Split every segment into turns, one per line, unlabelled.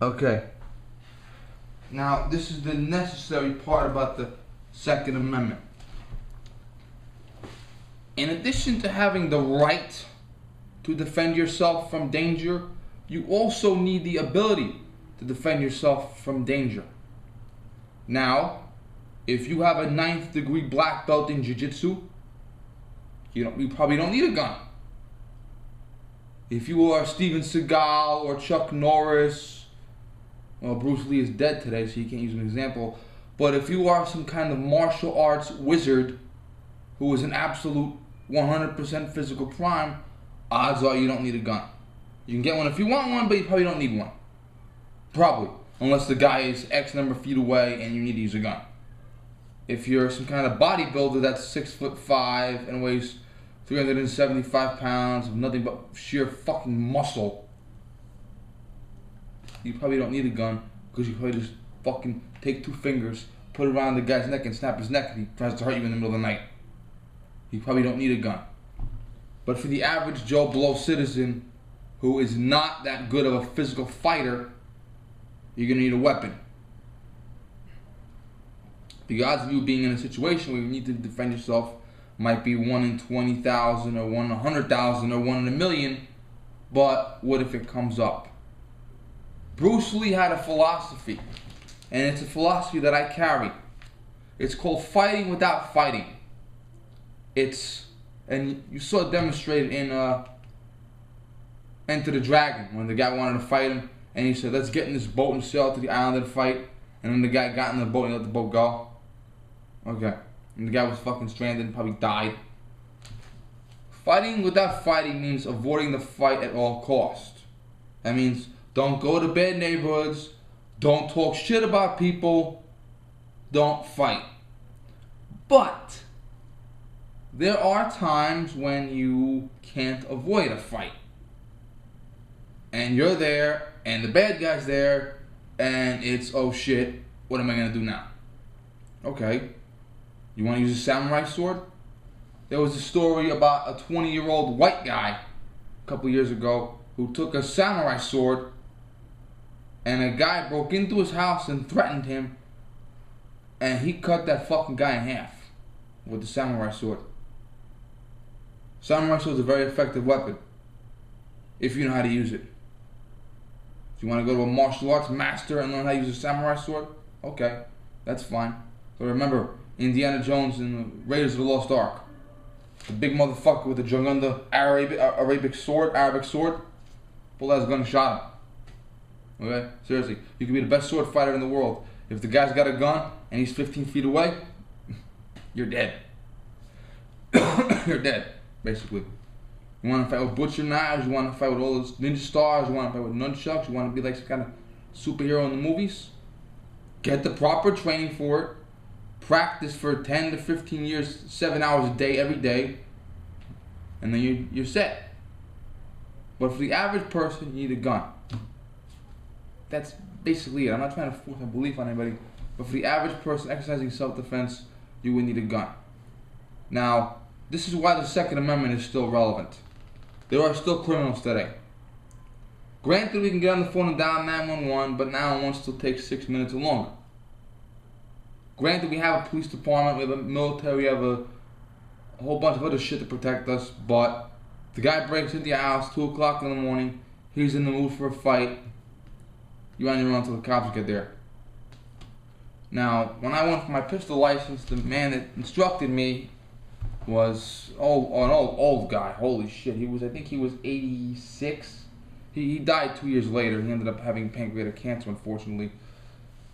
Okay. Now, this is the necessary part about the Second Amendment. In addition to having the right to defend yourself from danger, you also need the ability to defend yourself from danger. Now, if you have a 9th degree black belt in jiu-jitsu, you probably don't need a gun. If you are Steven Seagal or Chuck Norris, well, Bruce Lee is dead today, so you can't use an example. But if you are some kind of martial arts wizard who is an absolute 100% physical prime, odds are you don't need a gun. You can get one if you want one, but you probably don't need one. Probably. Unless the guy is X number of feet away and you need to use a gun. If you're some kind of bodybuilder that's 6'5" and weighs 375 pounds of nothing but sheer fucking muscle, you probably don't need a gun because you probably just fucking take 2 fingers, put it around the guy's neck and snap his neck and he tries to hurt you in the middle of the night. You probably don't need a gun. But for the average Joe Blow citizen who is not that good of a physical fighter, you're going to need a weapon. The odds of you being in a situation where you need to defend yourself might be 1 in 20,000 or 1 in 100,000 or 1 in a million, but what if it comes up? Bruce Lee had a philosophy, and it's a philosophy that I carry. It's called fighting without fighting. And you saw it demonstrated in Enter the Dragon, when the guy wanted to fight him, and he said, let's get in this boat and sail to the island and fight. And then the guy got in the boat and let the boat go. Okay. And the guy was fucking stranded and probably died. Fighting without fighting means avoiding the fight at all costs. That means don't go to bad neighborhoods, don't talk shit about people, don't fight. But there are times when you can't avoid a fight. And you're there, and the bad guy's there, and it's, oh shit, what am I going to do now? Okay, you want to use a samurai sword? There was a story about a 20-year-old white guy a couple years ago who took a samurai sword, and a guy broke into his house and threatened him, and he cut that fucking guy in half with the samurai sword. Samurai sword is a very effective weapon if you know how to use it. If you want to go to a martial arts master and learn how to use a samurai sword, okay, that's fine. But remember, Indiana Jones and the Raiders of the Lost Ark, the big motherfucker with the Junganda Arabic sword, pulled out his gun and shot him. Okay, seriously, you can be the best sword fighter in the world. If the guy's got a gun and he's 15 feet away, you're dead. You're dead, basically. You want to fight with butcher knives, you want to fight with all those ninja stars, you want to fight with nunchucks, you want to be like some kind of superhero in the movies? Get the proper training for it. Practice for 10 to 15 years, 7 hours a day, every day. And then you're set. But for the average person, you need a gun. That's basically it. I'm not trying to force a belief on anybody. But for the average person exercising self-defense, you would need a gun. Now, this is why the Second Amendment is still relevant. There are still criminals today. Granted, we can get on the phone and dial 911, but now one still takes 6 minutes or longer. Granted, we have a police department, we have a military, we have a whole bunch of other shit to protect us, but the guy breaks into your house 2 o'clock in the morning, he's in the mood for a fight, you on your own until the cops get there. Now, when I went for my pistol license, the man that instructed me was an old guy. Holy shit, I think he was 86. He died 2 years later. He ended up having pancreatic cancer, unfortunately.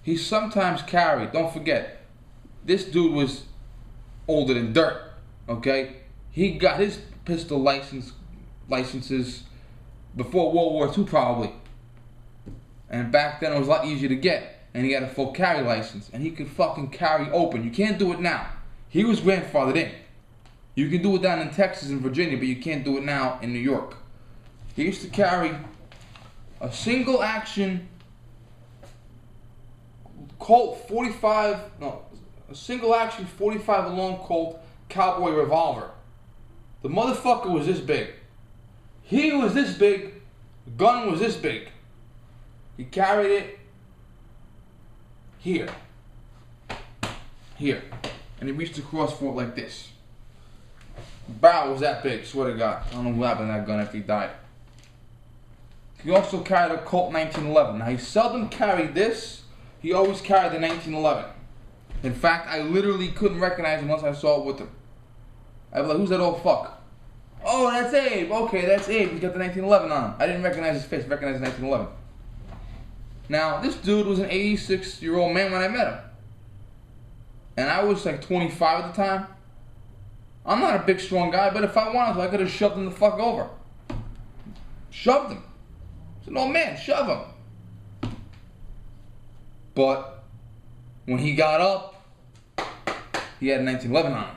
He sometimes carried, don't forget, this dude was older than dirt, okay? He got his pistol licenses before World War II probably. And back then it was a lot easier to get. And he had a full carry license. And he could fucking carry open. You can't do it now. He was grandfathered in. You can do it down in Texas and Virginia, but you can't do it now in New York. He used to carry a single action Colt 45, a single action 45 long Colt cowboy revolver. The motherfucker was this big. He was this big, the gun was this big. He carried it here. Here. And he reached across for it like this. Barrel was that big, swear to God. I don't know what happened to that gun after he died. He also carried a Colt 1911. Now, he seldom carried this. He always carried the 1911. In fact, I literally couldn't recognize him once I saw it with him. I was like, who's that old fuck? Oh, that's Abe. Okay, that's Abe. He's got the 1911 on him. I didn't recognize his face. I recognized the 1911. Now, this dude was an 86-year-old man when I met him. And I was like 25 at the time. I'm not a big, strong guy, but if I wanted to, I could have shoved him the fuck over. Shoved him. I said, no, man, shove him. But when he got up, he had a 1911 on him.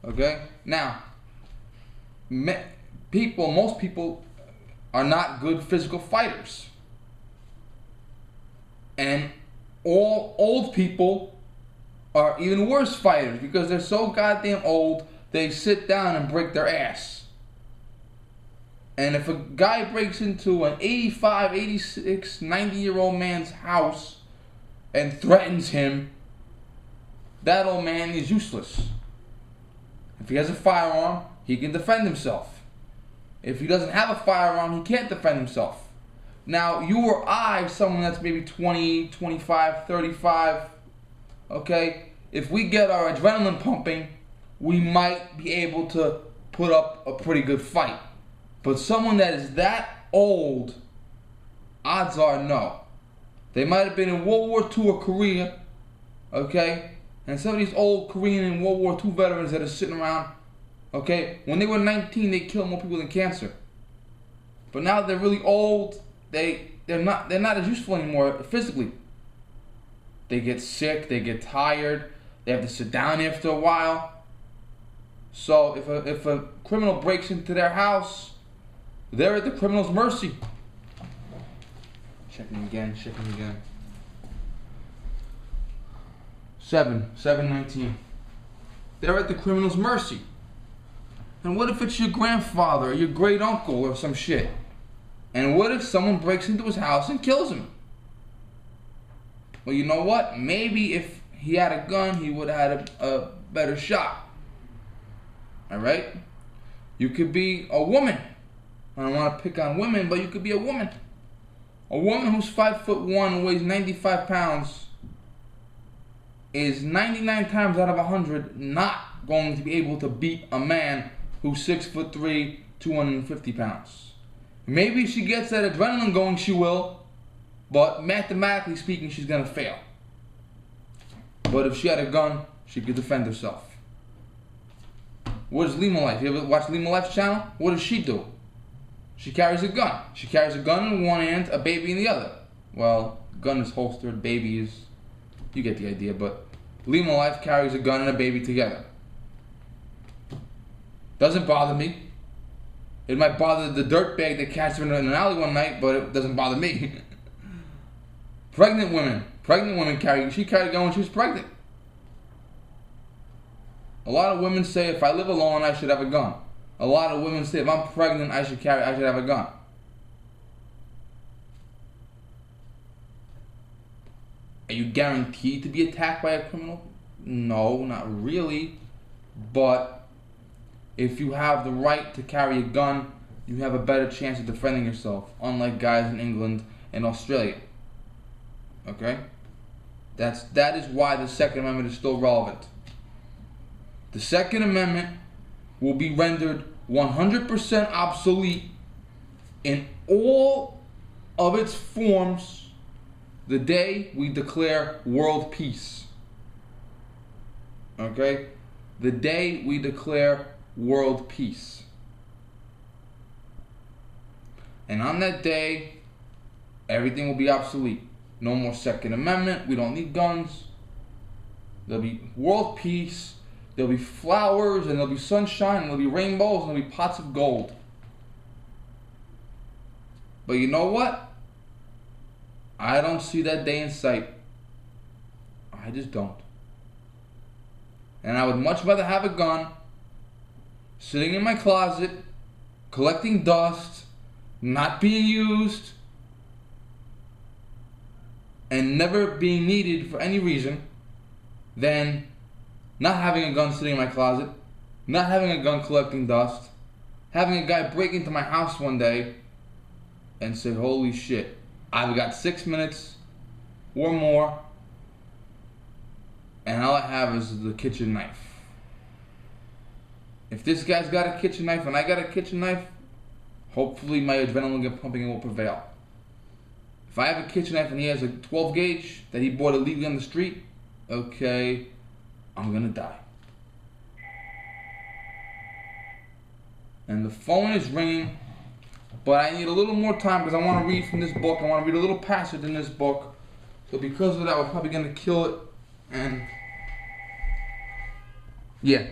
Okay? Now, most people are not good physical fighters. And all old people are even worse fighters because they're so goddamn old, they sit down and break their ass. And if a guy breaks into an 85, 86, 90-year-old man's house and threatens him, that old man is useless. If he has a firearm, he can defend himself. If he doesn't have a firearm, he can't defend himself. Now, you or I, someone that's maybe 20, 25, 35, okay, if we get our adrenaline pumping, we might be able to put up a pretty good fight. But someone that is that old, odds are no. They might have been in World War II or Korea, okay, and some of these old Korean and World War II veterans that are sitting around, okay, when they were 19, they killed more people than cancer. But now they're really old. They're not as useful anymore physically. They get sick, they get tired, they have to sit down after a while. So if a criminal breaks into their house, they're at the criminal's mercy. Checking again. 719. They're at the criminal's mercy. And what if it's your grandfather or your great uncle or some shit? And what if someone breaks into his house and kills him? Well, you know what? Maybe if he had a gun, he would have had a better shot. Alright? You could be a woman. I don't want to pick on women, but you could be a woman. A woman who's 5'1" and weighs 95 pounds is 99 times out of 100 not going to be able to beat a man who's 6'3", 250 pounds. Maybe if she gets that adrenaline going, she will, but mathematically speaking, she's going to fail. But if she had a gun, she could defend herself. What is Lima Life? You ever watch Lima Life's channel? What does she do? She carries a gun. She carries a gun in one hand, a baby in the other. Well, gun is holstered, baby is... You get the idea, but Lima Life carries a gun and a baby together. Doesn't bother me. It might bother the dirtbag that catches her in an alley one night, but it doesn't bother me. Pregnant women carry... She carried a gun when she was pregnant. A lot of women say if I live alone, I should have a gun. A lot of women say if I'm pregnant, I should have a gun. Are you guaranteed to be attacked by a criminal? No, not really. But if you have the right to carry a gun, you have a better chance of defending yourself, unlike guys in England and Australia. Okay? That is why the Second Amendment is still relevant. The Second Amendment will be rendered 100% obsolete in all of its forms the day we declare world peace. Okay? The day we declare world peace. And on that day, everything will be obsolete. No more Second Amendment. We don't need guns. There'll be world peace. There'll be flowers, and there'll be sunshine, and there'll be rainbows, and there'll be pots of gold. But you know what? I don't see that day in sight. I just don't. And I would much rather have a gun sitting in my closet, collecting dust, not being used, and never being needed for any reason than not having a gun sitting in my closet, not having a gun collecting dust, having a guy break into my house one day and say, holy shit, I've got 6 minutes or more and all I have is the kitchen knife. If this guy's got a kitchen knife and I got a kitchen knife, hopefully my adrenaline pumping will prevail. If I have a kitchen knife and he has a 12 gauge that he bought illegally on the street, okay, I'm gonna die. And the phone is ringing, but I need a little more time because I want to read from this book. I want to read a little passage in this book. So because of that, we're probably gonna kill it. And yeah.